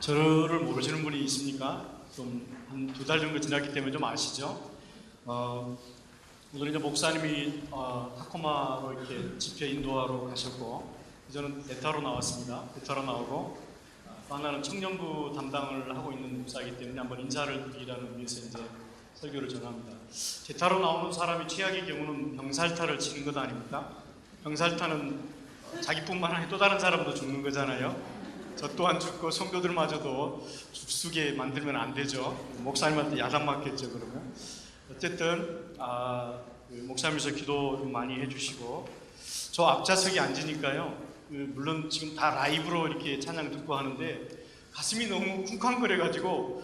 저를 모르시는 분이 있습니까? 좀 한 2달 정도 지났기 때문에 좀 아시죠? 오늘 이제 목사님이 타코마로 이렇게 집회 인도하러 가셨고, 저는 베타로 나왔습니다. 베타로 나오고, 하나는 청년부 담당을 하고 있는 목사이기 때문에 한번 인사를 드리라는 의미에서 이제 설교를 전합니다. 베타로 나오는 사람이 최악의 경우는 병살타를 치는 것 아닙니까? 병살타는 자기뿐만 아니라 또 다른 사람도 죽는 거잖아요. 저 또한 죽고 성도들마저도 죽게 만들면 안 되죠. 목사님한테 야단 맞겠죠, 그러면. 어쨌든 목사님께서 기도 좀 많이 해주시고, 저 앞좌석에 앉으니까요, 물론 지금 다 라이브로 이렇게 찬양 듣고 하는데 가슴이 너무 쿵쾅거려가지고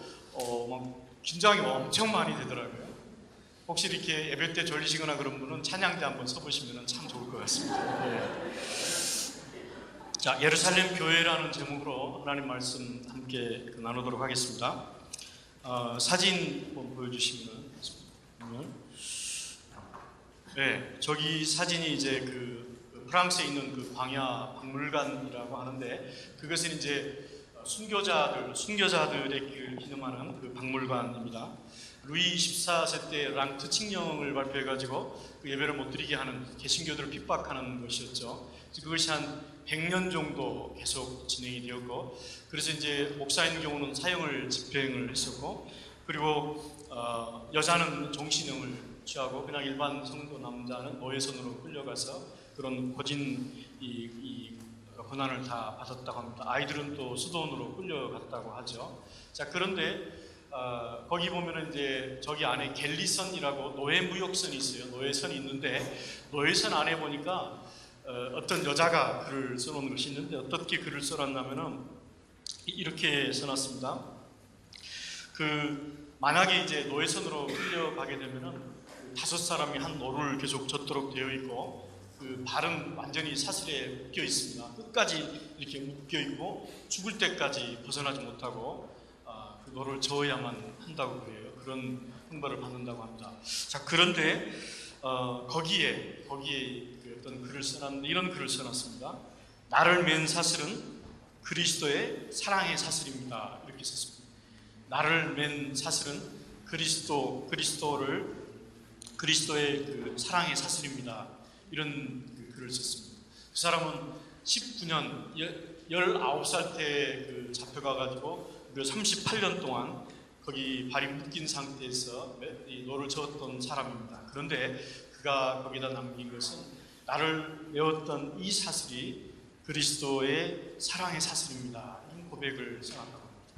막 긴장이 엄청 많이 되더라고요. 혹시 이렇게 예배 때 졸리시거나 그런 분은 찬양대 한번 서보시면 참 좋을 것 같습니다. 네. 자, 예루살렘 교회라는 제목으로 하나님 말씀 함께 나누도록 하겠습니다. 사진 한번 보여주시면, 네, 저기 사진이 이제 프랑스에 있는 광야 박물관이라고 하는데, 그것은 이제 순교자들의 기념하는 박물관입니다. 루이 14세 때 랑트 칙령을 발표해가지고 예배를 못 드리게 하는 개신교들을 핍박하는 것이었죠. 그것이 한 100년 정도 계속 진행이 되었고, 그래서 이제 목사인 경우는 사형을 집행을 했었고, 그리고 여자는 종신형을 취하고 그냥 일반 성도 남자는 노예선으로 끌려가서 그런 거진 고난을 다 받았다고 합니다. 아이들은 또 수도원으로 끌려갔다고 하죠. 자, 그런데 거기 보면은 이제 저기 안에 갤리선이라고 노예무역선이 있어요. 노예선이 있는데, 노예선 안에 보니까 어떤 여자가 글을 써놓은 것이 있는데, 어떻게 글을 써놨냐면은 이렇게 써놨습니다. 만약에 이제 노예선으로 끌려가게 되면은 5사람이 한 노를 계속 젓도록 되어 있고, 발은 완전히 사슬에 묶여 있습니다. 끝까지 이렇게 묶여 있고 죽을 때까지 벗어나지 못하고 그 노를 저어야만 한다고 그래요. 그런 형벌을 받는다고 합니다. 자, 그런데 거기에 어떤 글을 써놨는데 이런 글을 써놨습니다. 나를 맨 사슬은 그리스도의 사랑의 사슬입니다. 이렇게 썼습니다. 나를 맨 사슬은 그리스도의 사랑의 사슬입니다. 이런 글을 썼습니다. 그 사람은 19년, 19살 때 잡혀가가지고 38년 동안 거기 발이 묶인 상태에서 이 노를 저었던 사람입니다. 그런데 그가 거기다 남긴 것은 나를 메웠던 이 사슬이 그리스도의 사랑의 사슬입니다. 이 고백을 써놨다고 합니다.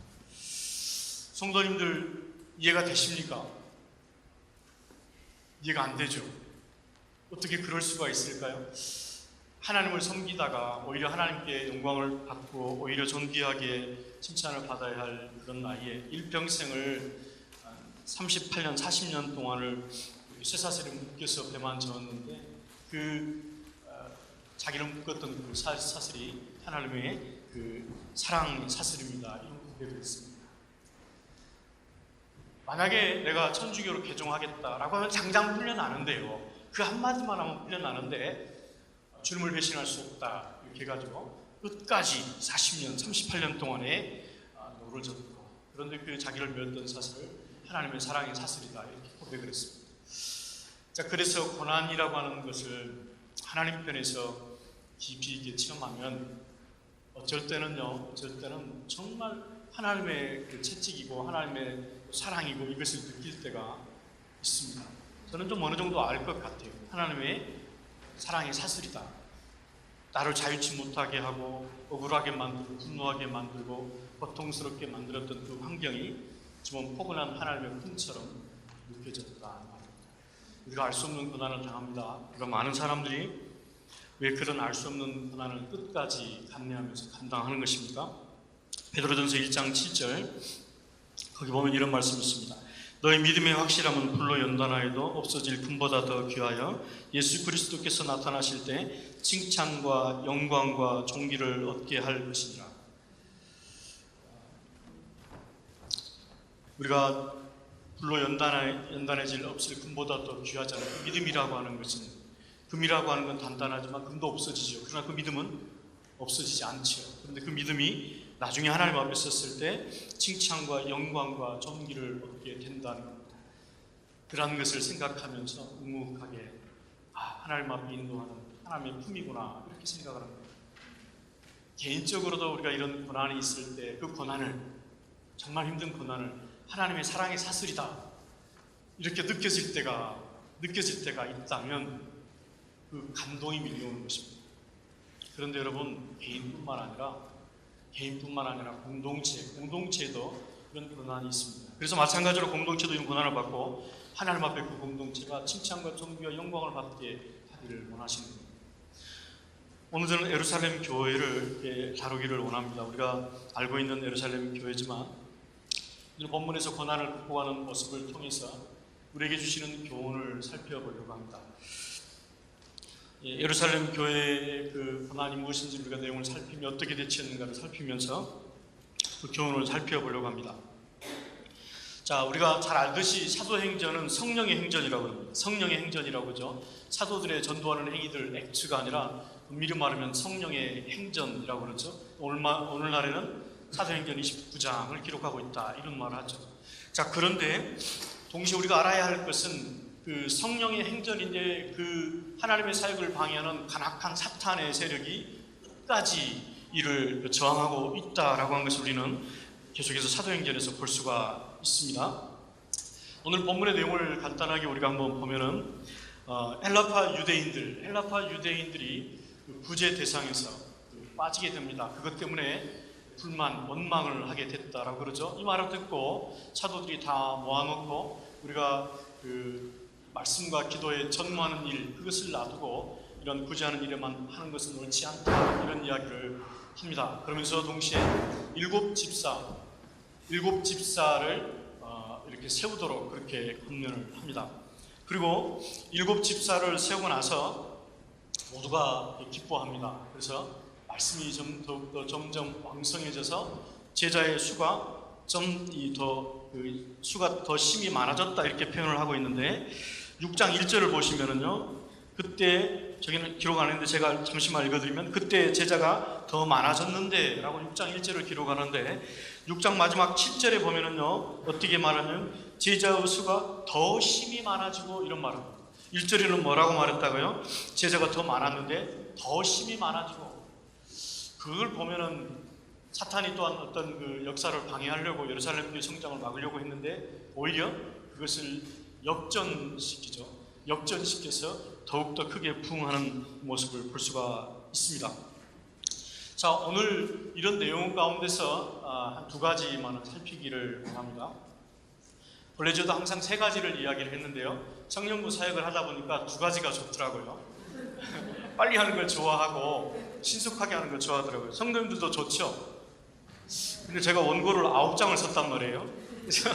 성도님들 이해가 되십니까? 이해가 안 되죠? 어떻게 그럴 수가 있을까요? 하나님을 섬기다가 오히려 하나님께 영광을 받고 오히려 존귀하게 칭찬을 받아야 할 그런 나이에 일평생을 38년, 40년 동안을 쇠사슬에 묶여서 배만 저었는데 자기를 묶었던 그 사슬이 하나님의 사랑 사슬입니다. 이런 고백을 했습니다. 만약에 내가 천주교로 개종하겠다라고 하면 당장 풀려나는데요. 그 한마디만 하면 풀려나는데 주님을 배신할 수 없다 이렇게 해가지고 끝까지 40년, 38년 동안에 노를 젓고, 그런데 자기를 메웠던 사슬을 하나님의 사랑의 사슬이다 이렇게 고백을 했습니다. 자, 그래서 고난이라고 하는 것을 하나님 편에서 깊이 있게 체험하면 어쩔 때는 정말 하나님의 채찍이고 하나님의 사랑이고 이것을 느낄 때가 있습니다. 저는 좀 어느 정도 알 것 같아요. 하나님의 사랑의 사슬이다. 나를 자유치 못하게 하고 억울하게 만들고 분노하게 만들고 고통스럽게 만들었던 그 환경이 지금 포근한 하나님의 품처럼 느껴졌다. 우리가 알 수 없는 고난을 당합니다. 우리가 많은 사람들이 왜 그런 알 수 없는 고난을 끝까지 감내하면서 감당하는 것입니까? 베드로전서 1장 7절 거기 보면 이런 말씀이 있습니다. 너희 믿음의 확실함은 불로 연단하여도 없어질 금보다 더 귀하여 예수 그리스도께서 나타나실 때 칭찬과 영광과 존귀를 얻게 할 것이니라. 우리가 불로 연단해질 없을 금보다 더 귀하잖아요. 그 믿음이라고 하는 것은, 금이라고 하는 건 단단하지만 금도 없어지죠. 그러나 그 믿음은 없어지지 않죠. 그런데 그 믿음이 나중에 하나님 앞에 섰을 때 칭찬과 영광과 존귀를 얻게 된다는 겁니다. 그러한 것을 생각하면서 묵묵하게 하나님 앞에 인도하는 하나님의 품이구나 이렇게 생각을 합니다. 개인적으로도 우리가 이런 고난이 있을 때 그 고난을, 정말 힘든 고난을 하나님의 사랑의 사슬이다 이렇게 느껴질 때가 있다면 그 감동이 밀려오는 것입니다. 그런데 여러분, 개인뿐만 아니라 공동체에도 이런 고난이 있습니다. 그래서 마찬가지로 공동체도 이런 고난을 받고 하나님 앞에 그 공동체가 칭찬과 존귀와 영광을 받게 하기를 원하시는 겁니다. 오늘 저는 예루살렘 교회를 다루기를 원합니다. 우리가 알고 있는 예루살렘 교회지만 오늘 본문에서 고난을 극복하는 모습을 통해서 우리에게 주시는 교훈을 살펴보려고 합니다. 예루살렘 교회의 그 고난이 무엇인지 우리가 내용을 살피며 어떻게 대처했는가를 살피면서 그 교훈을 살펴보려고 합니다. 자, 우리가 잘 알듯이 사도행전은 성령의 행전이라고 합니다. 성령의 행전이라고 하죠. 사도들의 전도하는 행위들, 액트가 아니라 엄밀히 말하면 성령의 행전이라고 그러죠. 오늘날에는 사도행전 29장을 기록하고 있다 이런 말을 하죠. 자, 그런데 동시에 우리가 알아야 할 것은 그 성령의 행전인데 그 하나님의 사역을 방해하는 간악한 사탄의 세력이 끝까지 이를 저항하고 있다라고 하는 것을 우리는 계속해서 사도행전에서 볼 수가 있습니다. 오늘 본문의 내용을 간단하게 우리가 한번 보면은 헬라파 유대인들이 그 구제 대상에서 빠지게 됩니다. 그것 때문에 불만, 원망을 하게 됐다라고 그러죠. 이 말을 듣고 사도들이 다 모아놓고 우리가 그 말씀과 기도에 전무하는 일, 그것을 놔두고 이런 구제하는 일에만 하는 것은 옳지 않다 이런 이야기를 합니다. 그러면서 동시에 일곱 집사를 이렇게 세우도록 그렇게 권면을 합니다. 그리고 일곱 집사를 세우고 나서 모두가 기뻐합니다. 그래서 말씀이 점점 왕성해져서 제자의 수가 더 심히 많아졌다 이렇게 표현을 하고 있는데 6장 1절을 보시면은요, 그때 저기는 기록 안 했는데 제가 잠시만 읽어드리면 그때 제자가 더 많아졌는데 라고 6장 1절을 기록하는데 6장 마지막 7절에 보면은요 어떻게 말하냐면 제자의 수가 더 심히 많아지고 이런 말을 합니다. 1절에는 뭐라고 말했다고요? 제자가 더 많았는데 더 심히 많아지고, 그걸 보면은 사탄이 또한 어떤 그 역사를 방해하려고 예루살렘 교회 성장을 막으려고 했는데 오히려 그것을 역전시켜서 더욱더 크게 부흥하는 모습을 볼 수가 있습니다. 자, 오늘 이런 내용 가운데서 한 두 가지만 살피기를 원합니다. 원래 저도 항상 세 가지를 이야기를 했는데요, 청년부 사역을 하다 보니까 두 가지가 좋더라고요. 빨리 하는 걸 좋아하고 신속하게 하는 걸 좋아하더라고요. 성도님들도 좋죠? 근데 제가 원고를 9장을 썼단 말이에요. 그래서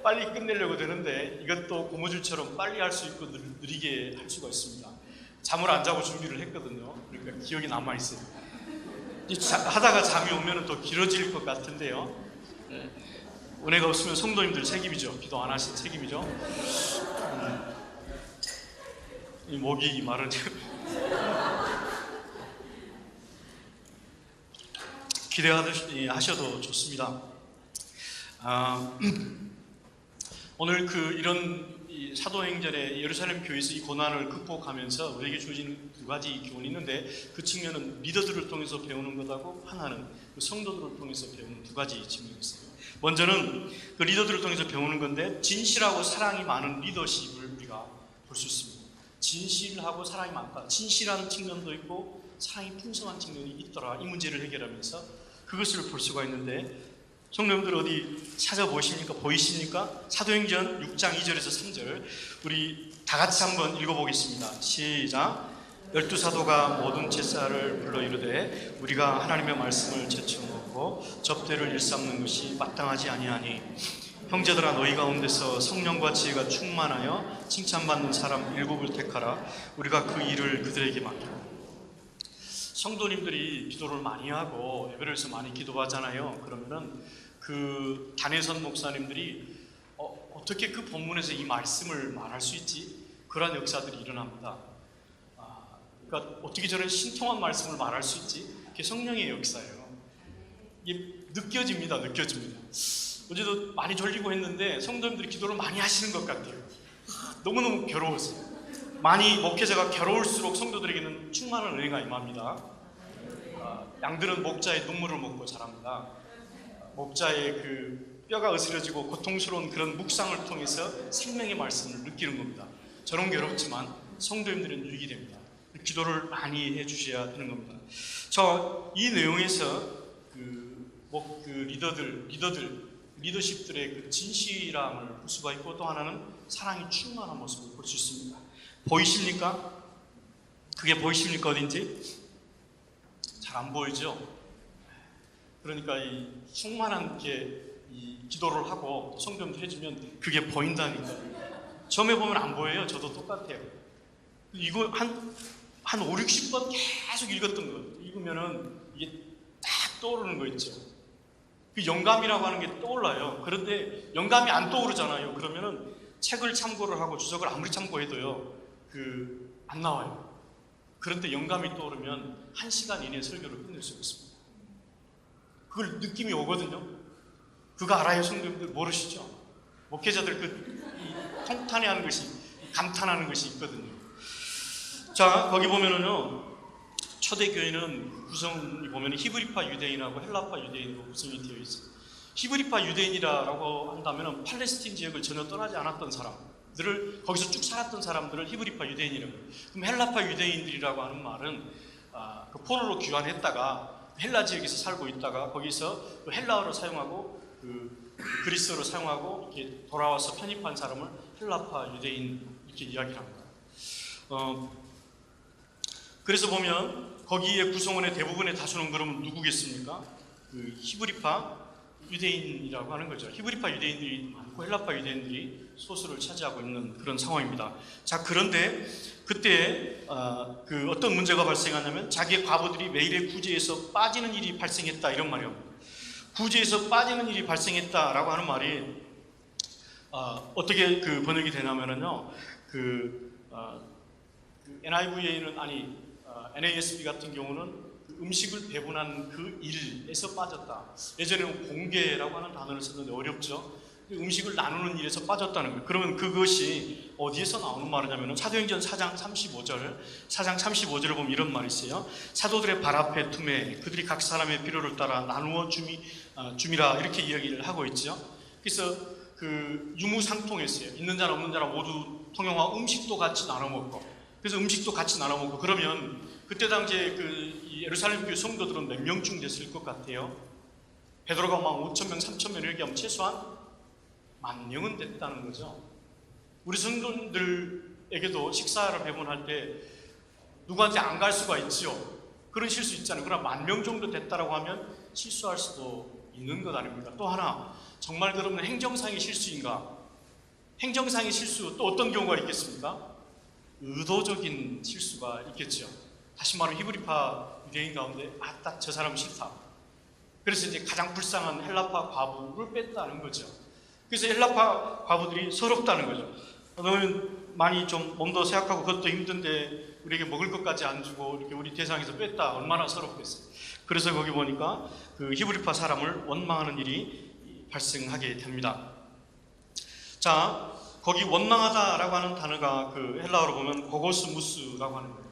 빨리 끝내려고 되는데 이것도 고무줄처럼 빨리 할 수 있고 느리게 할 수가 있습니다. 잠을 안 자고 준비를 했거든요. 그러니까 기억이 남아있어요. 하다가 잠이 오면 더 길어질 것 같은데요. 은혜가 없으면 성도님들 책임이죠. 기도 안 하신 책임이죠. 이 목이 마른 기대하셔도 좋습니다. 오늘 이런 사도행전의 예루살렘 교회에서 이 고난을 극복하면서 우리에게 주어진 두 가지 교훈이 있는데, 그 측면은 리더들을 통해서 배우는 것하고 하나는 그 성도들을 통해서 배우는 두 가지 측면이 있어요. 먼저는 그 리더들을 통해서 배우는 건데, 진실하고 사랑이 많은 리더십을 우리가 볼 수 있습니다. 진실하고 사랑이 많다. 진실한 측면도 있고 사랑이 풍성한 측면이 있더라. 이 문제를 해결하면서 그것을 볼 수가 있는데, 성도님들 어디 찾아보십니까? 보이십니까? 사도행전 6장 2절에서 3절 우리 다 같이 한번 읽어보겠습니다. 시작. 12사도가 모든 제사를 불러 이르되 우리가 하나님의 말씀을 제쳐먹고 접대를 일삼는 것이 마땅하지 아니하니, 형제들아 너희 가운데서 성령과 지혜가 충만하여 칭찬받는 사람 7을 택하라. 우리가 그 일을 그들에게 맡기고. 성도님들이 기도를 많이 하고 예배를해서 많이 기도하잖아요. 그러면은 그 단혜선 목사님들이 어떻게 그 본문에서 이 말씀을 말할 수 있지? 그런 역사들이 일어납니다. 그러니까 어떻게 저런 신통한 말씀을 말할 수 있지? 그게 성령의 역사예요. 이게 느껴집니다. 어제도 많이 졸리고 했는데 성도님들이 기도를 많이 하시는 것 같아요. 너무너무 괴로웠어요. 많이 목회자가 괴로울수록 성도들에게는 충만한 은혜가 임합니다. 양들은 목자의 눈물을 먹고 자랍니다. 목자의 그 뼈가 으스러지고 고통스러운 그런 묵상을 통해서 생명의 말씀을 느끼는 겁니다. 저는 괴롭지만 성도님들은 유익이 됩니다. 기도를 많이 해주셔야 되는 겁니다. 이 내용에서 리더십들의 그 진실함을 볼 수가 있고, 또 하나는 사랑이 충만한 모습을 볼 수 있습니다. 보이십니까? 그게 보이십니까? 어딘지? 잘 안 보이죠? 그러니까 이 충만한 이 기도를 하고 성경도 해주면 그게 보인다니까. 처음에 보면 안 보여요. 저도 똑같아요. 이거 한 5, 60번 계속 읽었던 거. 읽으면은 이게 딱 떠오르는 거 있죠. 그 영감이라고 하는 게 떠올라요. 그런데 영감이 안 떠오르잖아요. 그러면은 책을 참고를 하고 주석을 아무리 참고해도요, 안 나와요. 그런데 영감이 떠오르면 1시간 이내에 설교를 끝낼 수 있습니다. 그걸 느낌이 오거든요. 그거 알아요, 성도님들? 모르시죠? 목회자들 통탄해하는 것이, 감탄하는 것이 있거든요. 자, 거기 보면은요, 초대교회는 구성이 보면 히브리파 유대인하고 헬라파 유대인으로 구성이 되어 있어요. 히브리파 유대인이라고 한다면 팔레스틴 지역을 전혀 떠나지 않았던 사람들을, 거기서 쭉 살았던 사람들을 히브리파 유대인이라고 해요. 그럼 헬라파 유대인들이라고 하는 말은 그 포로로 귀환했다가 헬라 지역에서 살고 있다가 거기서 헬라어를 사용하고 그리스어를 사용하고 이렇게 돌아와서 편입한 사람을 헬라파 유대인 이렇게 이야기를 합니다. 그래서 보면 거기에 구성원의 대부분의 다수는 그러면 누구겠습니까? 히브리파 유대인이라고 하는 거죠. 히브리파 유대인들이 많고 헬라파 유대인들이 소수를 차지하고 있는 그런 상황입니다. 자, 그런데 그때 어떤 문제가 발생하냐면 자기의 과부들이 매일의 구제에서 빠지는 일이 발생했다, 이런 말이에요. 구제에서 빠지는 일이 발생했다라고 하는 말이 어떻게 번역이 되냐면요, NIVA는 NASB 같은 경우는 음식을 배분한 그 일에서 빠졌다. 예전에는 공개라고 하는 단어를 썼는데 어렵죠. 음식을 나누는 일에서 빠졌다는 거예요. 그러면 그것이 어디에서 나오는 말이냐면 사도행전 4장 35절을 보면 이런 말이 있어요. 사도들의 발 앞에 두매 그들이 각 사람의 필요를 따라 나누어 줌이라, 이렇게 이야기를 하고 있죠. 그래서 유무상통했어요. 있는 자나 없는 자나 모두 통용하고 음식도 같이 나눠 먹고, 그래서 음식도 같이 나눠 먹고, 그러면 그때 당시에 예루살렘 교회 성도들은 몇 명쯤 됐을 것 같아요? 베드로가 막 5,000명, 3,000명 이렇게 하면 최소한 10,000명은 됐다는 거죠. 우리 성도들에게도 식사를 배분할 때 누구한테 안 갈 수가 있죠. 그런 실수 있잖아요. 그러나 10,000명 정도 됐다라고 하면 실수할 수도 있는 것 아닙니까? 또 하나, 정말 그러면 행정상의 실수인가? 행정상의 실수, 또 어떤 경우가 있겠습니까? 의도적인 실수가 있겠죠. 다시 말하면 히브리파 유대인 가운데 딱 저 사람 싫다. 그래서 이제 가장 불쌍한 헬라파 과부를 뺐다는 거죠. 그래서 헬라파 과부들이 서럽다는 거죠. 너는 많이 좀 몸도 세약하고 그것도 힘든데 우리에게 먹을 것까지 안 주고 이렇게 우리 대상에서 뺐다. 얼마나 서럽겠어요. 그래서 거기 보니까 히브리파 사람을 원망하는 일이 발생하게 됩니다. 자, 거기 원망하다라고 하는 단어가 헬라어로 보면 고고스무스라고 하는 거예요.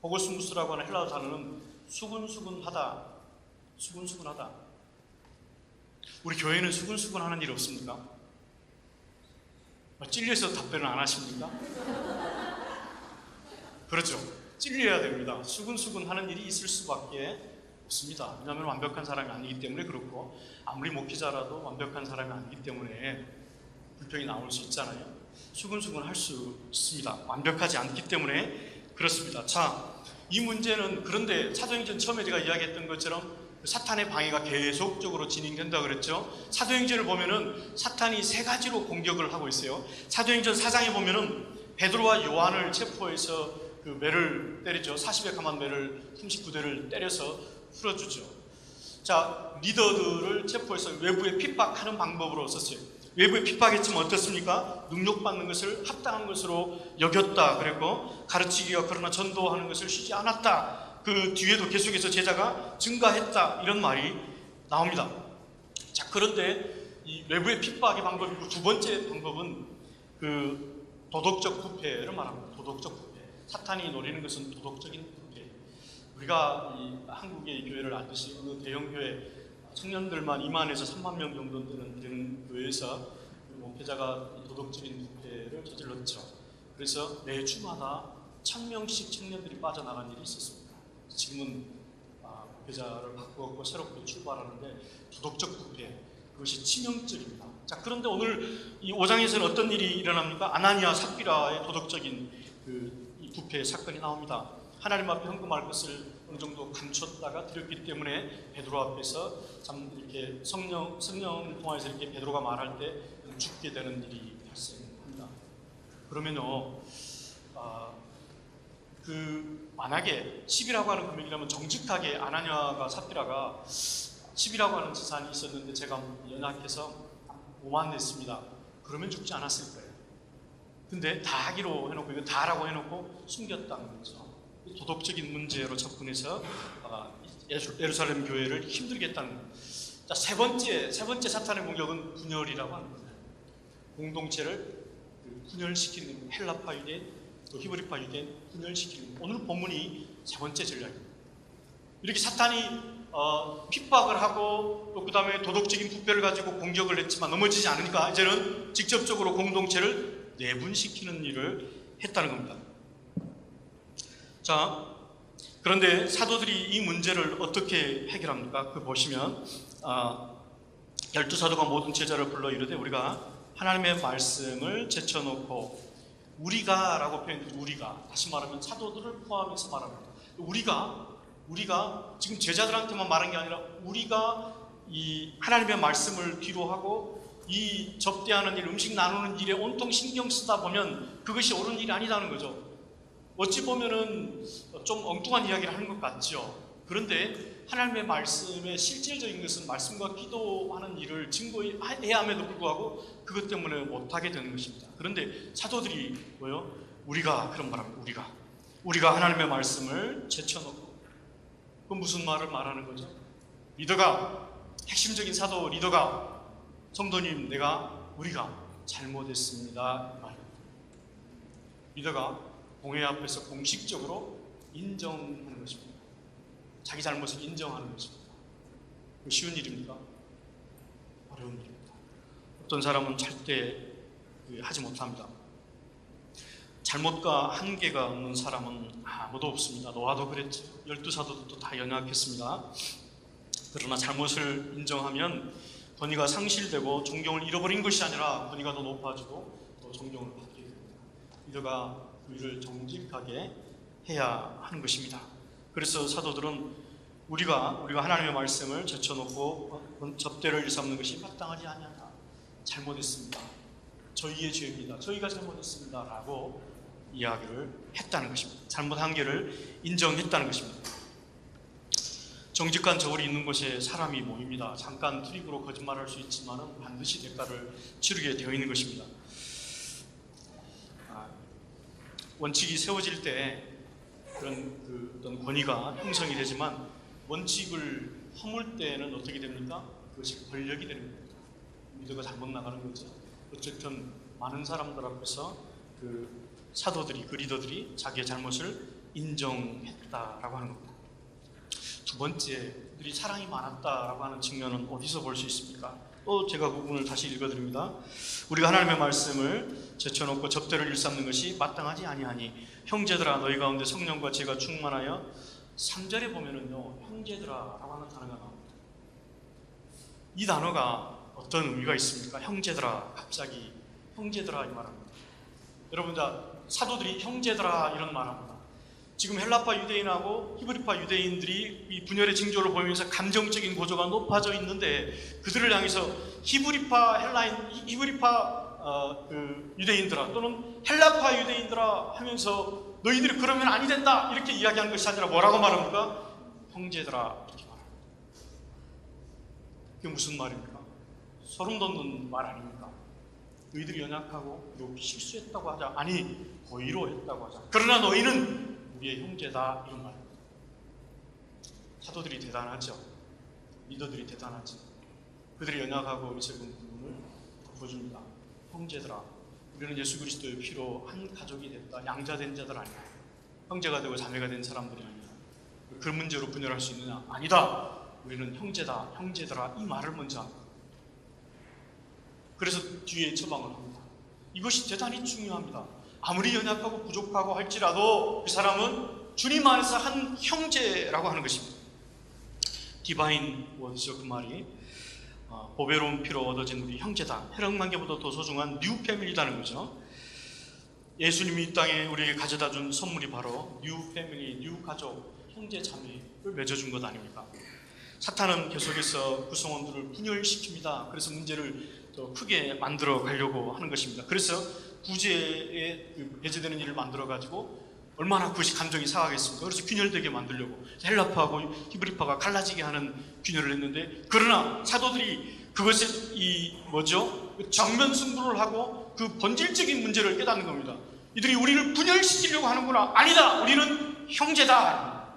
고고스무스라고 하는 헬라어 단어는 수근수근하다. 수근수근하다. 우리 교회는 수근수근하는 일 없습니까? 찔려서 답변을 안 하십니까? 그렇죠. 찔려야 됩니다. 수근수근하는 일이 있을 수밖에 없습니다. 왜냐하면 완벽한 사람이 아니기 때문에 그렇고, 아무리 목회자라도 완벽한 사람이 아니기 때문에 불평이 나올 수 있잖아요. 수근수근 할 수 있습니다. 완벽하지 않기 때문에 그렇습니다. 자, 이 문제는, 그런데 사도행전 처음에 제가 이야기했던 것처럼 사탄의 방해가 계속적으로 진행된다 그랬죠. 사도행전을 보면은 사탄이 3가지로 공격을 하고 있어요. 사도행전 4장에 보면은 베드로와 요한을 체포해서 매를 때리죠. 40에 감한 매를 39대를 때려서 풀어주죠. 자, 리더들을 체포해서 외부에 핍박하는 방법으로 썼어요. 외부에 핍박했지만 어떻습니까? 능력받는 것을 합당한 것으로 여겼다 그랬고, 가르치기와 그러나 전도하는 것을 쉬지 않았다. 그 뒤에도 계속해서 제자가 증가했다, 이런 말이 나옵니다. 자, 그런데 이 외부의 핍박의 방법이고 두 번째 방법은 그 도덕적 부패를 말합니다. 도덕적 부패. 사탄이 노리는 것은 도덕적인 부패. 우리가 이 한국의 교회를 알듯이 어느 대형 교회 청년들만 2만에서 3만 명 정도 되는 교회에서 목회자가 도덕적인 부패를 저질렀죠. 그래서 매주마다 1000명씩 청년들이 빠져나간 일이 있었습니다. 지금은 목회자를 바꾸었고 새롭게 출발하는데 도덕적 부패, 그것이 치명적입니다. 자, 그런데 오늘 이 5장에서는 어떤 일이 일어납니까? 아나니아 삽비라의 도덕적인 이 부패 사건이 나옵니다. 하나님 앞에 헌금할 것을 어느 정도 감췄다가 드렸기 때문에 베드로 앞에서 참 이렇게 성령을 통해서 이렇게 베드로가 말할 때 죽게 되는 일이 발생합니다. 그러면요, 만약에 10이라고 하는 금액이라면 정직하게 아나니아가 삽비라가 10이라고 하는 재산이 있었는데 제가 연약해서 5만 냈습니다. 그러면 죽지 않았을 거예요. 근데 다 하기로 해놓고 이거 다라고 해놓고 숨겼다는 거죠. 도덕적인 문제로 접근해서 예루살렘 교회를 힘들게 했다는 거예요. 자, 세 번째 사탄의 공격은 분열이라고 하는 거예요. 공동체를 분열시키는 헬라파 유대인, 또 히브리파 유대인 분열시키는 오늘 본문이 세 번째 전략입니다. 이렇게 사탄이 핍박을 하고 또 그 다음에 도덕적인 부패를 가지고 공격을 했지만 넘어지지 않으니까 이제는 직접적으로 공동체를 내분시키는 일을 했다는 겁니다. 자, 그런데 사도들이 이 문제를 어떻게 해결합니까? 그 보시면 12사도가 모든 제자를 불러 이르되 우리가 하나님의 말씀을 제쳐놓고 우리가 라고 표현했죠. 우리가, 다시 말하면 사도들을 포함해서 말합니다. 우리가 지금 제자들한테만 말한 게 아니라 우리가 이 하나님의 말씀을 뒤로 하고 이 접대하는 일, 음식 나누는 일에 온통 신경 쓰다 보면 그것이 옳은 일이 아니라는 거죠. 어찌 보면은 좀 엉뚱한 이야기를 하는 것 같죠. 그런데 하나님의 말씀의 실질적인 것은 말씀과 기도하는 일을 증거해야 함에도 불구하고 그것 때문에 못하게 되는 것입니다. 그런데 사도들이 뭐요? 그런 말합니다. 우리가 하나님의 말씀을 제쳐놓고, 그건 무슨 말을 말하는 거죠? 핵심적인 사도 리더가 성도님, 우리가 잘못했습니다. 말입니다. 리더가 공회 앞에서 공식적으로 인정하는 것입니다. 자기 잘못을 인정하는 것입니다. 쉬운 일입니까? 어려운 일입니다. 어떤 사람은 절대 하지 못합니다. 잘못과 한계가 없는 사람은 아무도 없습니다. 노아도 그랬죠. 12사도도 다 연약했습니다. 그러나 잘못을 인정하면 권위가 상실되고 존경을 잃어버린 것이 아니라 권위가 더 높아지고 또 존경을 받게 됩니다. 리더가 그 일을 정직하게 해야 하는 것입니다. 그래서 사도들은 우리가 하나님의 말씀을 제쳐놓고 접대를 일삼는 것이 마땅하지 아니하다. 잘못했습니다. 저희의 죄입니다. 저희가 잘못했습니다. 라고 이야기를 했다는 것입니다. 잘못 한계를 인정했다는 것입니다. 정직한 저울이 있는 곳에 사람이 모입니다. 잠깐 트릭으로 거짓말할 수 있지만 반드시 대가를 치르게 되어 있는 것입니다. 원칙이 세워질 때 그런 어떤 권위가 형성이 되지만 원칙을 허물 때는 어떻게 됩니까? 그것이 권력이 되는 겁니다. 리더가 잘못 나가는 거죠. 어쨌든 많은 사람들 앞에서 그 리더들이 자기의 잘못을 인정했다라고 하는 겁니다. 두 번째, 그들이 사랑이 많았다라고 하는 측면은 어디서 볼 수 있습니까? 또 제가 부분을 다시 읽어드립니다. 우리가 하나님의 말씀을 제쳐놓고 접대를 일삼는 것이 마땅하지 아니하니 형제들아 너희 가운데 성령과 지혜가 충만하여 3절에 보면은요 형제들아라고 하는 단어가 나옵니다. 이 단어가 어떤 의미가 있습니까? 형제들아, 갑자기 형제들아 이 말합니다. 여러분, 사도들이 형제들아 이런 말합니다. 지금 헬라파 유대인하고 히브리파 유대인들이 이 분열의 징조를 보이면서 감정적인 고조가 높아져 있는데 그들을 향해서 히브리파 유대인들아 또는 헬라파 유대인들아 하면서 너희들이 그러면 아니 된다 이렇게 이야기하는 것이 아니라 뭐라고 말합니까? 형제들아 이렇게 말합니다. 그게 무슨 말입니까? 소름 돋는 말 아닙니까? 너희들이 연약하고 비록 실수했다고 하자, 아니 고의로 했다고 하자, 그러나 너희는 우리의 형제다 이런 말입니다. 사도들이 대단하죠. 리더들이 대단하지. 그들이 연약하고 어리석은 부분을 덮어줍니다. 형제들아, 우리는 예수 그리스도의 피로 한 가족이 됐다. 양자된 자들 아니야. 형제가 되고 자매가 된 사람들이 아니야. 그 문제로 분열할 수 있느냐? 아니다. 우리는 형제다, 형제들아, 이 말을 먼저 합니다. 그래서 뒤에 처방을 합니다. 이것이 대단히 중요합니다. 아무리 연약하고 부족하고 할지라도 그 사람은 주님 안에서 한 형제라고 하는 것입니다. 디바인 원스죠. 그 말이 보배로운 피로 얻어진 우리 형제다. 혈육만계보다 더 소중한 뉴 패밀리다는 거죠. 예수님이 이 땅에 우리에게 가져다 준 선물이 바로 뉴 패밀리, 뉴 가족, 형제 자매를 맺어준 것 아닙니까? 사탄은 계속해서 구성원들을 분열시킵니다. 그래서 문제를 더 크게 만들어 가려고 하는 것입니다. 그래서 구제에 배제되는 일을 만들어 가지고 얼마나 그것이 감정이 상하겠습니까? 그래서 균열되게 만들려고 헬라파하고 히브리파가 갈라지게 하는 균열을 했는데, 그러나 사도들이 그것을 정면 승부를 하고 그 본질적인 문제를 깨닫는 겁니다. 이들이 우리를 분열시키려고 하는구나. 아니다. 우리는 형제다.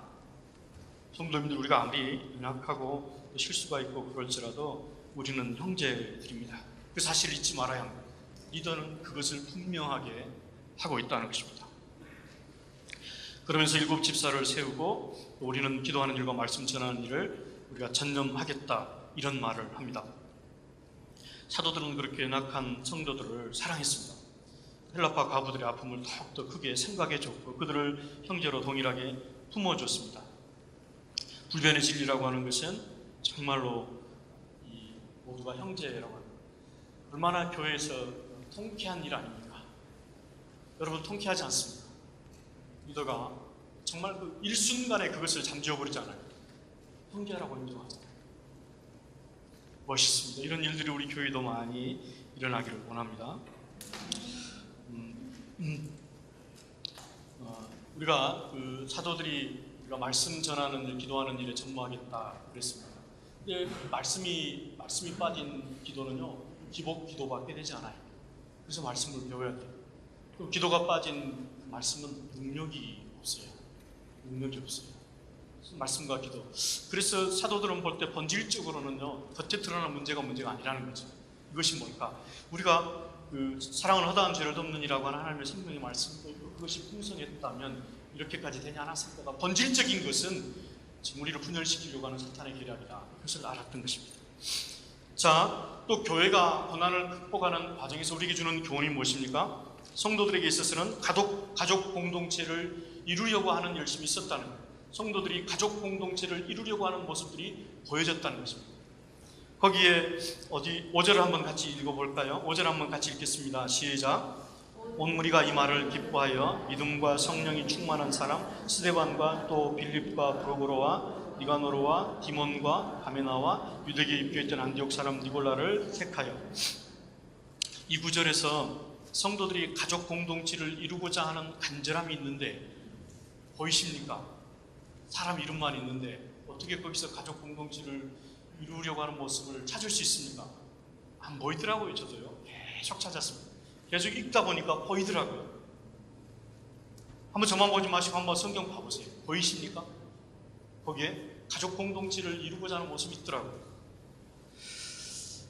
성도님들, 우리가 아무리 연약하고 실수가 있고 그럴지라도 우리는 형제들입니다. 그 사실을 잊지 말아야 합니다. 리더는 그것을 분명하게 하고 있다는 것입니다. 그러면서 7 집사를 세우고 우리는 기도하는 일과 말씀 전하는 일을 우리가 전념하겠다, 이런 말을 합니다. 사도들은 그렇게 연약한 성도들을 사랑했습니다. 헬라파 과부들의 아픔을 더욱더 크게 생각해줬고 그들을 형제로 동일하게 품어줬습니다. 불변의 진리라고 하는 것은 정말로 모두가 형제라고 합니다. 얼마나 교회에서 통쾌한 일 아닙니까? 여러분, 통쾌하지 않습니까? 리더가 정말 그 일순간에 그것을 잠재워버리지 않아요. 형제라고 인정하잖아요. 멋있습니다. 이런 일들이 우리 교회도 많이 일어나기를 원합니다. 우리가 그 사도들이 우리가 말씀 전하는 일, 기도하는 일에 전무하겠다 그랬습니다. 근데 말씀이 빠진 기도는요, 기복 기도밖에 되지 않아요. 그래서 말씀을 배워야 돼요. 또 기도가 빠진 말씀은 능력이 없어요. 말씀과 기도. 그래서 사도들은 볼 때 본질적으로는요, 겉에 드러나는 문제가 아니라는 거죠. 이것이 뭘까? 우리가 그 사랑은 허다한 죄를 덮는이라고 하는 하나님의 생명의 말씀, 그것이 풍성했다면 이렇게까지 되지 않았을까? 본질적인 것은 지금 우리를 분열시키려고 하는 사탄의 계략이다. 그것을 알았던 것입니다. 자, 또 교회가 고난을 극복하는 과정에서 우리에게 주는 교훈이 무엇입니까? 성도들에게 있어서는 가족 공동체를 이루려고 하는 열심이 있었다는 거예요. 성도들이 가족 공동체를 이루려고 하는 모습들이 보여졌다는 것입니다. 거기에 5절을 한번 같이 읽어볼까요? 5절 한번 같이 읽겠습니다. 시작. 온 무리가 이 말을 기뻐하여 믿음과 성령이 충만한 사람 스데반과 또 빌립과 프로고로와 니가노르와 디몬과 가메나와 유대교에 입교했던 안디옥 사람 니골라를 택하여. 이 구절에서 성도들이 가족 공동체를 이루고자 하는 간절함이 있는데 보이십니까? 사람 이름만 있는데 어떻게 거기서 가족 공동체를 이루려고 하는 모습을 찾을 수 있습니까? 안 보이더라고요. 저도요. 계속 찾았습니다. 계속 읽다 보니까 보이더라고요. 한번 저만 보지 마시고 한번 성경 봐보세요. 보이십니까? 거기에 가족 공동체를 이루고자 하는 모습이 있더라고요.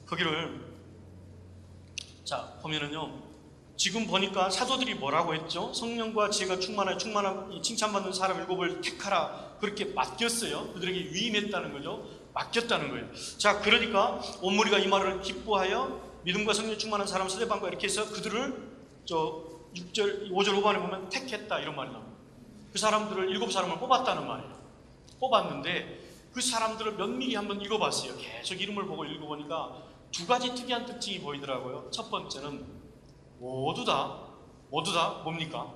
거기를 보면은요, 지금 보니까 사도들이 뭐라고 했죠? 성령과 지혜가 충만한 칭찬받는 사람 7을 택하라, 그렇게 맡겼어요. 그들에게 위임했다는 거죠. 맡겼다는 거예요. 자, 그러니까 온 무리가 이 말을 기뻐하여 믿음과 성령 충만한 사람 스데반과 이렇게 해서 그들을 5절 후반에 보면 택했다, 이런 말이 나옵니다. 그 사람들을 7사람을 뽑았다는 말이에요. 뽑았는데 그 사람들을 면밀히 한번 읽어봤어요. 계속 이름을 보고 읽어보니까 2가지 특이한 특징이 보이더라고요. 첫 번째는 모두 다 뭡니까?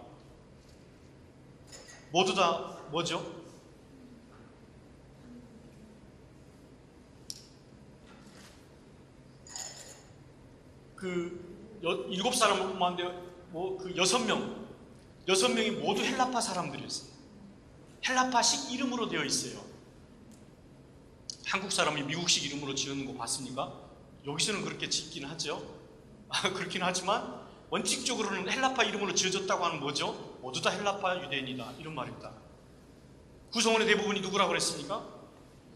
모두 다 뭐죠? 그 7사람을 뽑았는데 그 6명이 모두 헬라파 사람들이었어요. 헬라파식 이름으로 되어 있어요. 한국 사람이 미국식 이름으로 지었는 거 봤습니까? 여기서는 그렇게 짓긴 하죠. 그렇긴 하지만 원칙적으로는 헬라파 이름으로 지어졌다고 하는 뭐죠? 모두 다 헬라파 유대인이다, 이런 말입니다. 구성원의 대부분이 누구라고 그랬습니까?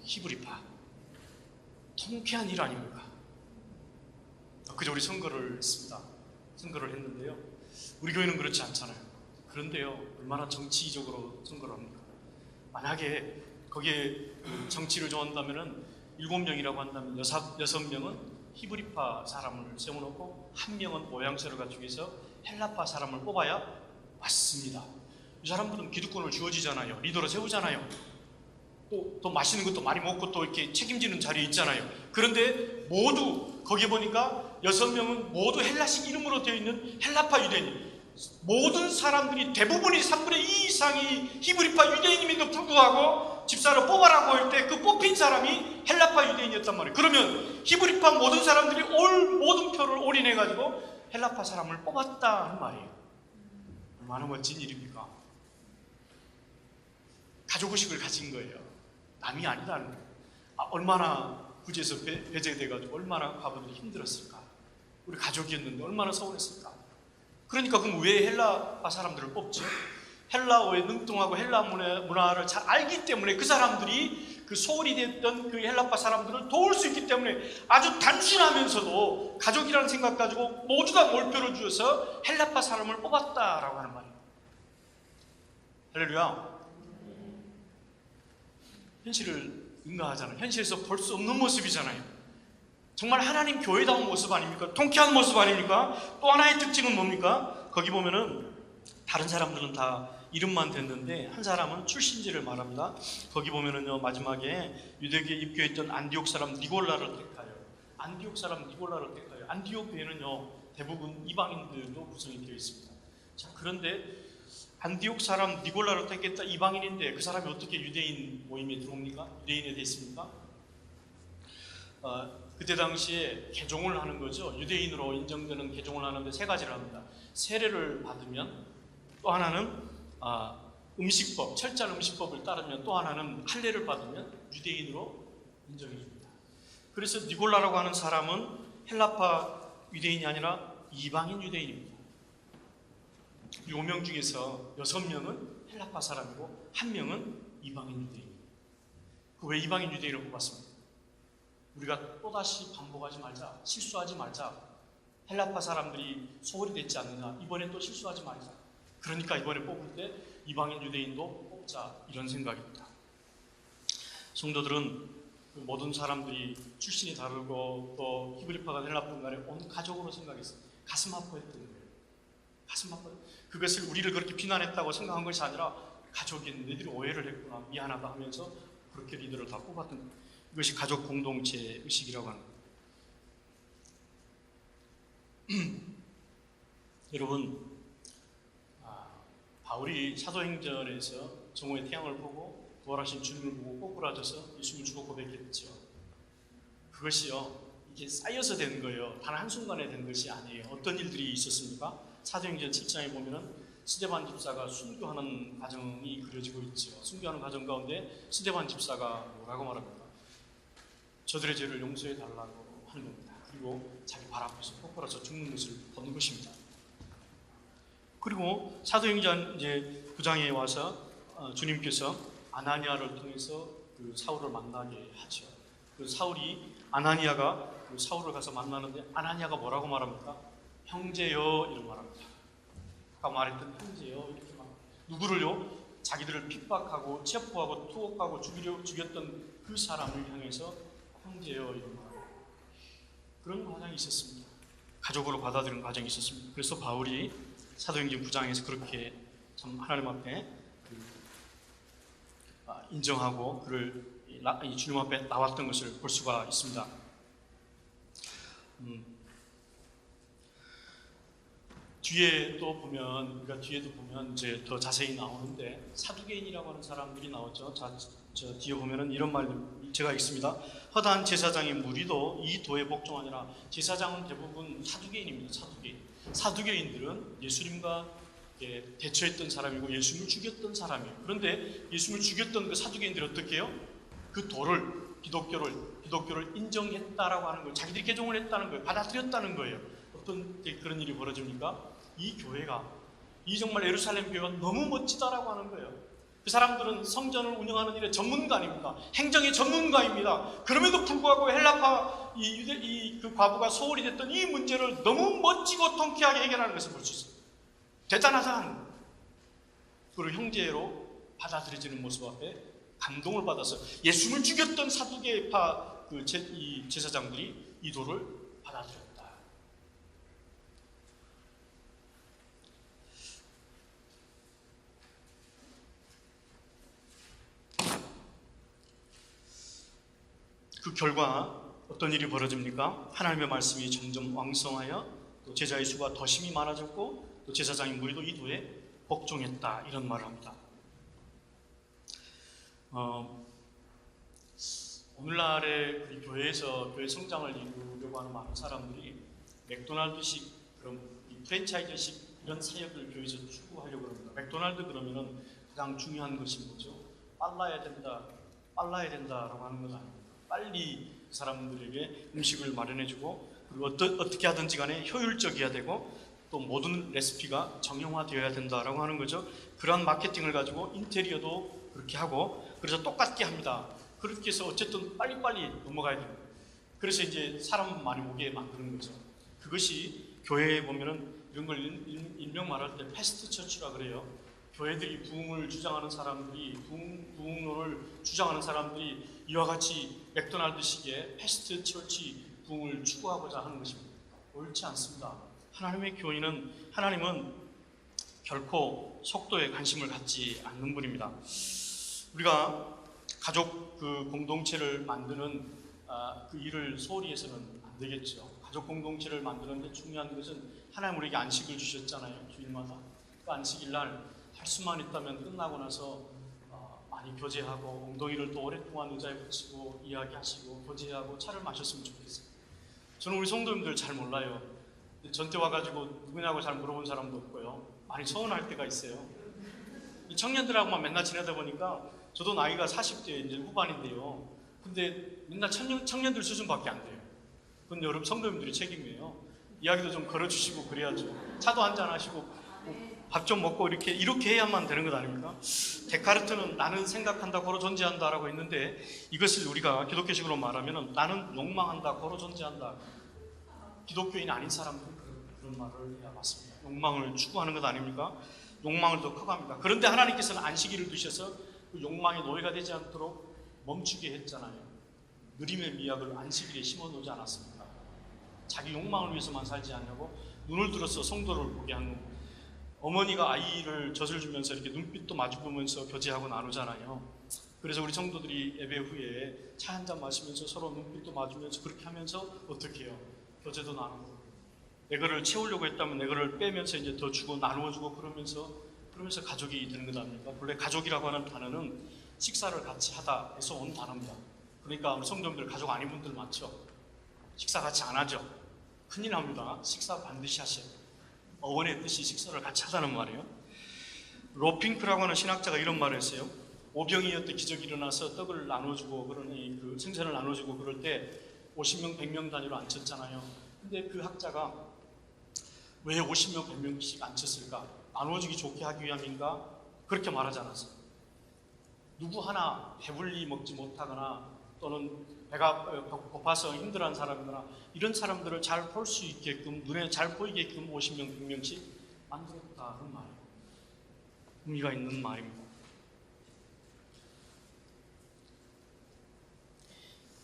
히브리파. 통쾌한 일 아닙니까? 그저 우리 선거를 했습니다. 선거를 했는데요. 우리 교회는 그렇지 않잖아요. 그런데요, 얼마나 정치적으로 선거를 합니까? 만약에 거기에 정치를 좋아한다면은 7명이라고 한다면 6명은 히브리파 사람을 세워놓고 1명은 모양새를 갖추기 위해서 헬라파 사람을 뽑아야 맞습니다. 이 사람들은 기득권을 주어지잖아요. 리더로 세우잖아요. 또 맛있는 것도 많이 먹고 또 이렇게 책임지는 자리에 있잖아요. 그런데 모두 거기 보니까 6명은 모두 헬라식 이름으로 되어 있는 헬라파 유대인. 모든 사람들이 대부분이 3분의 2 이상이 히브리파 유대인임에도 불구하고 집사로 뽑아라고 할 때 그 뽑힌 사람이 헬라파 유대인이었단 말이에요. 그러면 히브리파 모든 사람들이 모든 표를 올인해가지고 헬라파 사람을 뽑았다는 말이에요. 얼마나 멋진 일입니까? 가족의식을 가진 거예요. 남이 아니다는 거예요. 얼마나 구제에서 배제돼가지고 얼마나 과부들이 힘들었을까. 우리 가족이었는데 얼마나 서운했을까. 그러니까 그럼 왜 헬라파 사람들을 뽑죠? 헬라어에 능통하고 헬라 문화를 잘 알기 때문에 그 사람들이 그 소홀히 됐던 그 헬라파 사람들을 도울 수 있기 때문에 아주 단순하면서도 가족이라는 생각 가지고 모두 다 몰표를 주어서 헬라파 사람을 뽑았다라고 하는 말이에요. 할렐루야. 현실을 응가하잖아요. 현실에서 볼 수 없는 모습이잖아요. 정말 하나님 교회다운 모습 아닙니까? 통쾌한 모습 아닙니까? 또 하나의 특징은 뭡니까? 거기 보면은 다른 사람들은 다 이름만 됐는데 한 사람은 출신지를 말합니다. 거기 보면은요, 마지막에 유대교에 입교했던 안디옥 사람 니골라를 택하여. 안디옥 사람 니골라를 택하여. 안디옥 교회는요, 대부분 이방인들로 구성이 되어 있습니다. 자, 그런데 안디옥 사람 니골라를 택했다, 이방인인데 그 사람이 어떻게 유대인 모임에 들어옵니까? 유대인에 됐습니까? 그때 당시에 개종을 하는 거죠. 유대인으로 인정되는 개종을 하는데 세 가지를 합니다. 세례를 받으면, 또 하나는 음식법, 철저한 음식법을 따르면, 또 하나는 할례를 받으면 유대인으로 인정해 줍니다. 그래서 니골라라고 하는 사람은 헬라파 유대인이 아니라 이방인 유대인입니다. 5명 중에서 6명은 헬라파 사람이고 1명은 이방인 유대인입니다. 왜 이방인 유대인을 뽑았습니까? 우리가 또다시 반복하지 말자, 실수하지 말자. 헬라파 사람들이 소홀히 됐지 않느냐, 이번에 또 실수하지 말자. 그러니까 이번에 뽑을 때 이방인 유대인도 뽑자, 이런 생각입니다. 성도들은 모든 사람들이 출신이 다르고 또 히브리파가 헬라파든 간에 온 가족으로 생각했어요. 가슴 아파했던 거예요. 가슴 아파. 그것을 우리를 그렇게 비난했다고 생각한 것이 아니라 가족인 너희들이 오해를 했구나, 미안하다 하면서 그렇게 리더를 다 뽑았던 거예요. 이것이 가족 공동체 의식이라고 하는 거예요. 여러분, 바울이 사도행전에서 정오의 태양을 보고 부활하신 주님을 보고 꼬꾸라져서 예수를 주고 고백했죠. 그것이요, 이게 쌓여서 된 거예요. 단 한순간에 된 것이 아니에요. 어떤 일들이 있었습니까? 사도행전 7장에 보면은 스데반 집사가 순교하는 과정이 그려지고 있죠. 순교하는 과정 가운데 스데반 집사가 뭐라고 말합니까? 저들의 죄를 용서해 달라고 하는 겁니다. 그리고 자기 발 앞에서 꼬꾸라져 죽는 것을 보는 것입니다. 그리고 사도행전 이제 9장에 와서 주님께서 아나니아를 통해서 그 사울을 만나게 하죠. 그 사울이, 아나니아가 그 사울을 가서 만나는데 아나니아가 뭐라고 말합니까? 형제여, 이런 말합니다. 아까 말했던 형제여, 이렇게 말합니다. 누구를요? 자기들을 핍박하고 체포하고 투옥하고 죽였던 그 사람을 향해서 형제여, 이런 말. 그런 과정이 있었습니다. 가족으로 받아들이는 과정이 있었습니다. 그래서 바울이 사도행전 9장에서 그렇게 참 하나님 앞에 인정하고 그를 주님 앞에 나왔던 것을 볼 수가 있습니다. 뒤에 또 보면, 우리가 뒤에도 보면 이제 더 자세히 나오는데 사두개인이라고 하는 사람들이 나오죠. 저 뒤에 보면은 이런 말들 제가 읽습니다. 허다한 제사장의 무리도 이 도에 복종하니라. 제사장은 대부분 사두개인입니다. 사두개인들은 예수님과 대처했던 사람이고 예수님을 죽였던 사람이에요. 그런데 예수님을 죽였던 그 사두개인들이 어떻게 해요? 그 도를, 기독교를 인정했다라고 하는 거예요. 자기들이 개종을 했다는 거예요. 받아들였다는 거예요. 어떤 그런 일이 벌어집니까? 이 교회가, 이 정말 예루살렘 교회가 너무 멋지다라고 하는 거예요. 그 사람들은 성전을 운영하는 일의 전문가 아닙니까? 행정의 전문가입니다. 그럼에도 불구하고 헬라파 그 과부가 소홀히 됐던 이 문제를 너무 멋지고 통쾌하게 해결하는 것을 볼 수 있습니다. 대단하다. 그리고 형제로 받아들여지는 모습 앞에 감동을 받아서 예수를 죽였던 사두개파 이 제사장들이 이 도를 받아들였다. 그 결과 어떤 일이 벌어집니까? 하나님의 말씀이 점점 왕성하여 또 제자의 수가 더 심히 많아졌고 또 제사장의 무리도 이 도에 복종했다, 이런 말을 합니다. 오늘날의 우리 교회에서 교회 성장을 이루려고 하는 많은 사람들이 맥도날드식 그런 프랜차이즈식 이런 사역을 교회에서 추구하려고 합니다. 맥도날드 그러면은 가장 중요한 것이 뭐죠? 빨라야 된다라고 하는 건 아닙니다. 빨리 사람들에게 음식을 마련해주고 그리고 어떻게 하든지 간에 효율적이어야 되고 또 모든 레시피가 정형화되어야 된다라고 하는 거죠. 그런 마케팅을 가지고 인테리어도 그렇게 하고 그래서 똑같게 합니다. 그렇게 해서 어쨌든 빨리빨리 넘어가야 됩니다. 그래서 이제 사람 많이 오게 만드는 거죠. 그것이 교회에 보면은 이런 걸 일명 말할 때 패스트 처치라 그래요. 교회들이 부흥을 주장하는 사람들이 부흥론을 주장하는 사람들이 이와 같이 맥도날드식의 패스트 처치 부흥을 추구하고자 하는 것입니다. 옳지 않습니다. 하나님은 결코 속도에 관심을 갖지 않는 분입니다. 우리가 가족 공동체를 만드는 그 일을 소홀히 해서는 안 되겠죠. 가족 공동체를 만드는 데 중요한 것은 하나님 우리에게 안식을 주셨잖아요. 주일마다. 그 안식일 날 할 수만 있다면 끝나고 나서 많이 교제하고 엉덩이를 또 오랫동안 의자에 붙이고 이야기하시고 교제하고 차를 마셨으면 좋겠어요. 저는 우리 성도님들 잘 몰라요. 전때 와가지고 누구냐고 잘 물어본 사람도 없고요. 많이 서운할 때가 있어요. 이 청년들하고만 맨날 지내다 보니까 저도 나이가 40대 이제 후반인데요. 근데 맨날 청년들 수준밖에 안 돼요. 근데 여러분 성도님들이 책임이에요. 이야기도 좀 걸어주시고 그래야죠. 차도 한잔 하시고 밥 좀 먹고 이렇게 해야만 되는 것 아닙니까? 데카르트는 나는 생각한다 고로 존재한다 라고 했는데 이것을 우리가 기독교식으로 말하면 나는 욕망한다 고로 존재한다. 기독교인 아닌 사람들은 그런 말을 해야 맞습니다. 욕망을 추구하는 것 아닙니까? 욕망을 더 커갑니다. 그런데 하나님께서는 안식일을 두셔서 그 욕망의 노예가 되지 않도록 멈추게 했잖아요. 느림의 미학을 안식일에 심어놓지 않았습니까? 자기 욕망을 위해서만 살지 않냐고 눈을 들어서 성도를 보게 하는 거고, 어머니가 아이를 젖을 주면서 이렇게 눈빛도 마주보면서 교제하고 나누잖아요. 그래서 우리 성도들이 예배 후에 차 한잔 마시면서 서로 눈빛도 마주면서 그렇게 하면서 어떻게 해요? 교제도 나누고, 내 거를 채우려고 했다면 내 거를 빼면서 이제 더 주고 나누어주고 그러면서 가족이 되는 것 아닙니까? 원래 가족이라고 하는 단어는 식사를 같이 하다 해서 온 단어입니다. 그러니까 우리 성도님들 가족 아닌 분들 많죠? 식사 같이 안 하죠? 큰일 납니다. 식사 반드시 하셔야 돼요. 어원의 뜻이 식사를 같이 하자는 말이에요. 로핑크라고 하는 신학자가 이런 말을 했어요. 오병이어때 기적이 일어나서 떡을 나눠주고 그러니 그 생선을 나눠주고 그럴 때 50명, 100명 단위로 앉혔잖아요. 근데 그 학자가 왜 50명, 100명씩 앉혔을까? 나눠주기 좋게 하기 위함인가? 그렇게 말하지 않았어요. 누구 하나 배불리 먹지 못하거나 또는 배가 고파서 힘들어하는 사람이거나 이런 사람들을 잘 볼 수 있게끔, 눈에 잘 보이게끔 50명, 100명씩 만들었다는 말이에요. 의미가 있는 말입니다.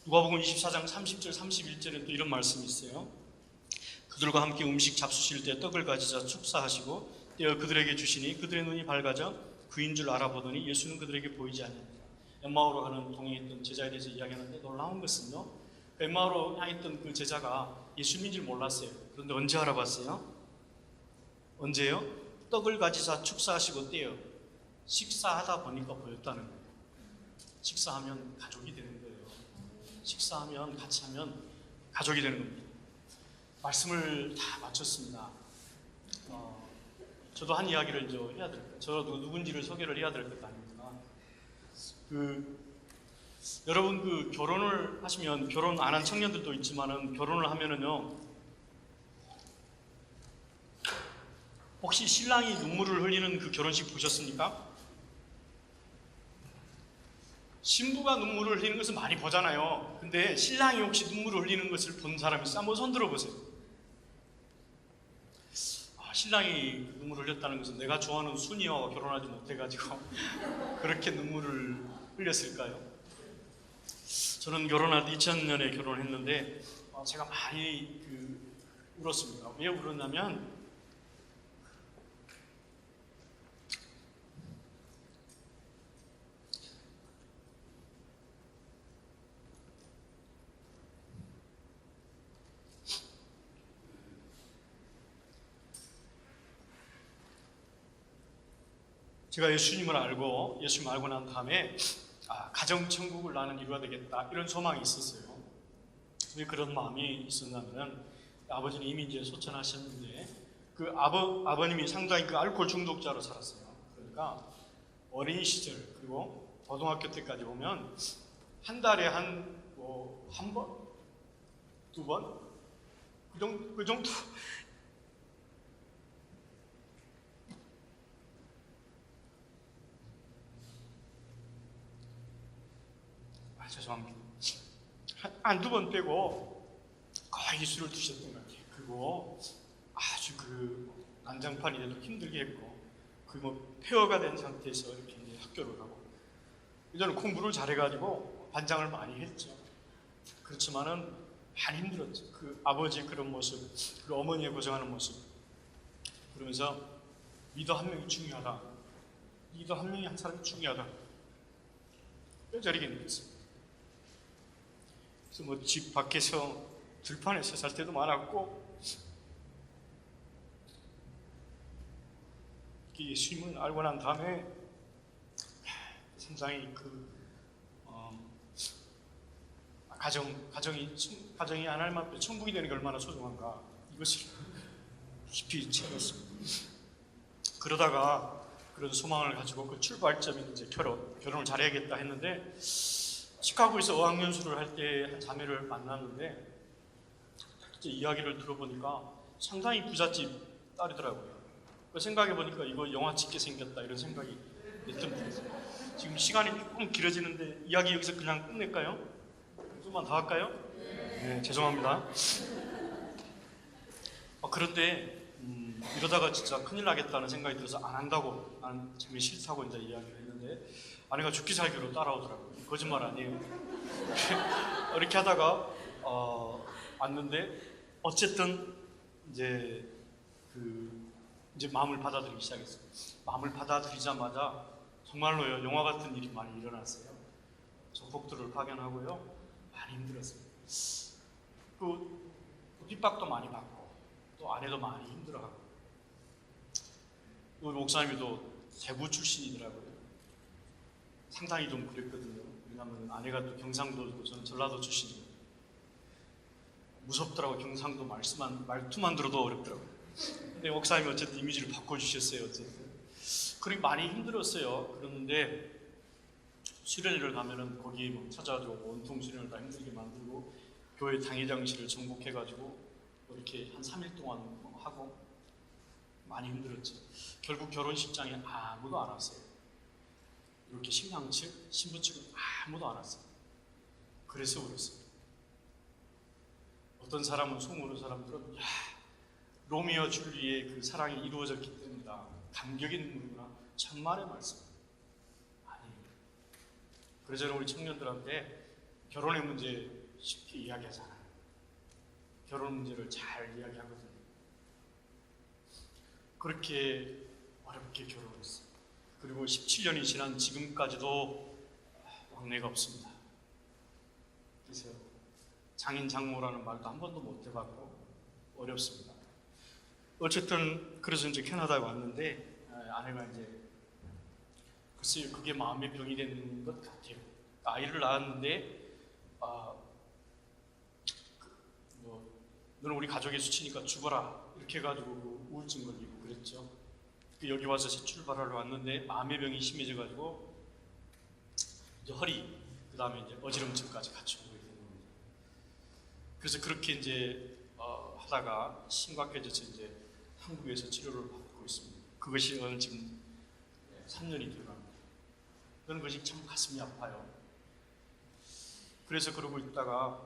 누가복음 24장 30절, 31절에 또 이런 말씀이 있어요. 그들과 함께 음식 잡수실 때 떡을 가지자 축사하시고 떼어 그들에게 주시니 그들의 눈이 밝아져 그인 줄 알아보더니 예수는 그들에게 보이지 않는다. 엠마오로 가는 동행했던 제자에 대해서 이야기하는데 놀라운 것은요, 엠마오로 향했던 그 제자가 예수님인 줄 몰랐어요. 그런데 언제 알아봤어요? 언제요? 떡을 가지사 축사하시고 떼어 식사하다 보니까 보였다는 거예요. 식사하면 가족이 되는 거예요. 식사하면 같이 하면 가족이 되는 겁니다. 말씀을 다 마쳤습니다. 저도 한 이야기를 해야 될 거예요. 저도 누군지를 소개를 해야 될 것 아닙니까? 여러분 결혼을 하시면, 결혼 안 한 청년들도 있지만은 결혼을 하면은요, 혹시 신랑이 눈물을 흘리는 그 결혼식 보셨습니까? 신부가 눈물을 흘리는 것을 많이 보잖아요. 근데 신랑이 혹시 눈물을 흘리는 것을 본 사람이 있어요? 한번 손 들어보세요. 신랑이 눈물을 흘렸다는 것은 내가 좋아하는 수니와 결혼하지 못해가지고 그렇게 눈물을 흘렸을까요? 저는 결혼할 때 2000년에 결혼했는데 제가 많이 울었습니다. 왜 울었냐면 제가 예수님을 알고 난 다음에 가정천국을 나는 이루어야 되겠다 이런 소망이 있었어요. 왜 그런 마음이 있었냐면 아버지는 이미 이제 소천하셨는데 아버님이 상당히 알코올 중독자로 살았어요. 그러니까 어린 시절 그리고 고등학교 때까지 보면 한 달에 한 번, 두 번, 그 정도 죄송합니다. 한두 번 빼고 거의 술을 드셨던 것 같아요. 그리고 아주 난장판이 힘들게 했고, 폐허가 된 상태에서 이렇게 이제 학교를 가고, 저는 공부를 잘해가지고 반장을 많이 했죠. 그렇지만은 많이 힘들었죠. 아버지의 그런 모습, 어머니의 고생하는 모습. 그러면서 리더 한 명이 중요하다. 리더 한 명이 한 사람이 중요하다. 뼈저리게 느꼈습니다. 그래서 집 밖에서 들판에서 살 때도 많았고, 예수님을 알고 난 다음에 상당히 가정이 하나님 앞에 천국이 되는 게 얼마나 소중한가 이것을 깊이 채웠습니다. 그러다가 그런 소망을 가지고 출발점이 이제 결혼을 잘해야겠다 했는데, 시카고에서 어학연수를 할 때 한 자매를 만났는데 이제 이야기를 들어보니까 상당히 부잣집 딸이더라고요. 생각해보니까 이거 영화 찍게 생겼다 이런 생각이 냈던 분이었어요. 지금 시간이 조금 길어지는데 이야기 여기서 그냥 끝낼까요? 좀만 더 할까요? 네, 죄송합니다. 그런데 이러다가 진짜 큰일 나겠다는 생각이 들어서 안 한다고, 나는 정말 싫다고 이제 이야기를 했는데 아내가 죽기 살기로 따라오더라고요. 거짓말 아니에요. 이렇게 하다가 왔는데 어쨌든 이제 마음을 받아들이기 시작했어요. 마음을 받아들이자마자 정말로요, 영화 같은 일이 많이 일어났어요. 조폭들을 파견하고요, 많이 힘들었어요. 또 핍박도 많이 받고, 또 아내도 많이 힘들어하고. 우리 목사님도 대구 출신이더라고요. 상당히 좀 그랬거든요. 왜냐하면 아내가 또 경상도고 저는 전라도 출신이에요. 무섭더라고. 경상도 말투만 들어도 어렵더라고요. 근데 목사님이 어쨌든 이미지를 바꿔주셨어요. 어쨌든 그리고 많이 힘들었어요. 그런데 수련회를 가면은 거기 찾아가지고 온통 수련을 다 힘들게 만들고, 교회 당회장실을 정복해가지고 이렇게 한 3일 동안 하고 많이 힘들었죠. 결국 결혼식장에 아무도 안 왔어요. 이렇게 신랑 측, 신부 측은 아무도 안 왔어요. 그래서 울었어요. 어떤 사람은, 속으로 사람들은 로미오 줄리의 그 사랑이 이루어졌기 때문이다, 감격의 눈물이구나, 천만의 말씀. 아니에요. 그래서 저는 우리 청년들한테 결혼의 문제 쉽게 이야기하잖아요. 결혼 문제를 잘 이야기하거든요. 그렇게 어렵게 결혼했어요. 그리고 17년이 지난 지금까지도 왕래가 없습니다. 그래서 장인 장모라는 말도 한 번도 못 해봤고 어렵습니다. 어쨌든 그래서 이제 캐나다에 왔는데 아내가 이제 글쎄요, 그게 마음의 병이 되는 것 같아요. 아이를 낳았는데 너는 우리 가족의 수치니까 죽어라 이렇게 해가지고 우울증 걸리고 그랬죠. 여기 와서 새 출발하러 왔는데 마음의 병이 심해져가지고 이제 허리, 그 다음에 이제 어지럼증까지 같이 오게 되는 겁니다. 그래서 그렇게 이제 하다가 심각해져서 이제 한국에서 치료를 받고 있습니다. 그것이 지금 3년이 들어갑니다. 그런 것이 참 가슴이 아파요. 그래서 그러고 있다가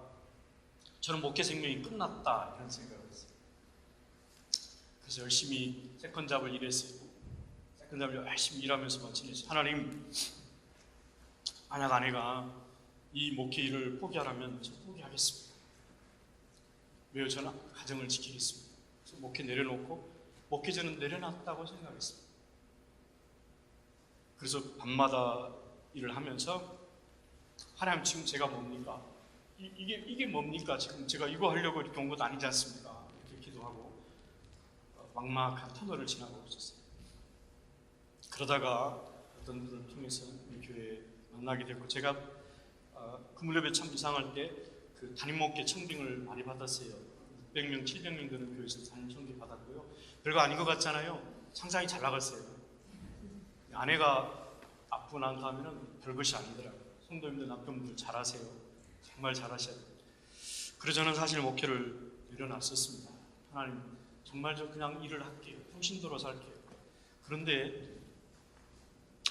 저는 목회 생명이 끝났다 이런 생각을 했어요. 그래서 열심히 세컨잡을 일했어요. 세컨잡을 열심히 일하면서만 지냈어요. 하나님, 만약 아내가 이 목회 일을 포기하라면 저 포기하겠습니다. 왜요? 저는 가정을 지키겠습니다. 그래서 목회 내려놓고 목회자는 내려놨다고 생각했습니다. 그래서 밤마다 일을 하면서 하나님, 지금 제가 뭡니까? 이게 뭡니까? 지금 제가 이거 하려고 이렇게 온 것도 아니지 않습니까? 이렇게 기도하고 막막한 터널을 지나고 있었어요. 그러다가 어떤 분을 통해서 우리 교회에 만나게 됐고, 제가 금요일에 참 이상할 때 그 담임 목회 청빙을 많이 받았어요. 600명, 700명 되는 교회에서 담임 청빙 받았고요. 별거 아닌 것 같잖아요. 상당히 잘 나갔어요. 아내가 아프고 난 다음에는 별것이 아니더라고요. 성도님들, 남편분들 잘하세요. 정말 잘하셔야 돼요. 그래서 저는 사실 목회를 내려놨었습니다. 하나님, 정말 저 그냥 일을 할게요. 평신도로 살게요. 그런데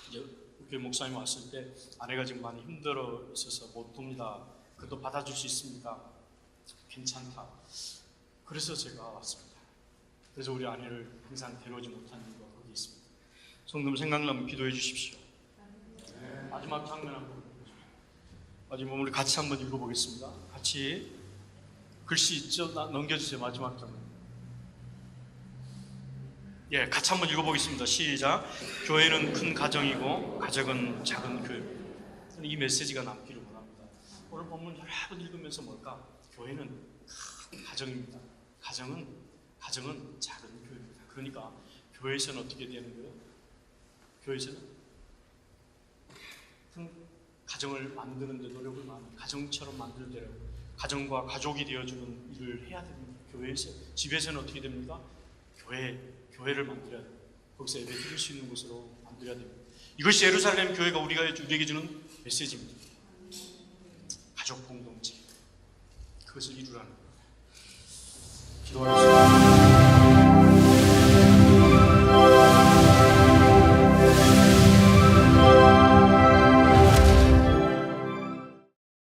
이제 교회 목사님 왔을 때 아내가 지금 많이 힘들어 있어서 못 돕니다. 그것도 받아줄 수 있습니까? 괜찮다. 그래서 제가 왔습니다. 그래서 우리 아내를 항상 데려오지 못한 이유가 거기 있습니다. 성도님, 생각나면 기도해 주십시오. 마지막 장면 한번 마지막 우리 같이 한번 읽어보겠습니다. 같이 글씨 있죠? 넘겨주세요. 마지막 장면. 예, 같이 한번 읽어보겠습니다. 시작. 교회는 큰 가정이고 가정은 작은 교회. 이 메시지가 남기를 원합니다. 오늘 본문 여러 번 읽으면서 뭘까? 교회는 큰 가정입니다. 가정은 작은 교회입니다. 그러니까 교회에서는 어떻게 되는 거예요? 교회에서는 큰 가정을 만드는 데 노력을 많이, 가정처럼 만들더라고요. 가정과 가족이 되어주는 일을 해야 됩니다. 교회에서. 집에서는 어떻게 됩니까? 교회를 만들어야 됩니다. 거기서 예배 드릴 수 있는 곳으로 만들어야 됩니다. 이것이 예루살렘 교회가 우리에게 주는 메시지입니다. 가족 공동체, 그것을 이루라는 거예요. 기도하겠습니다.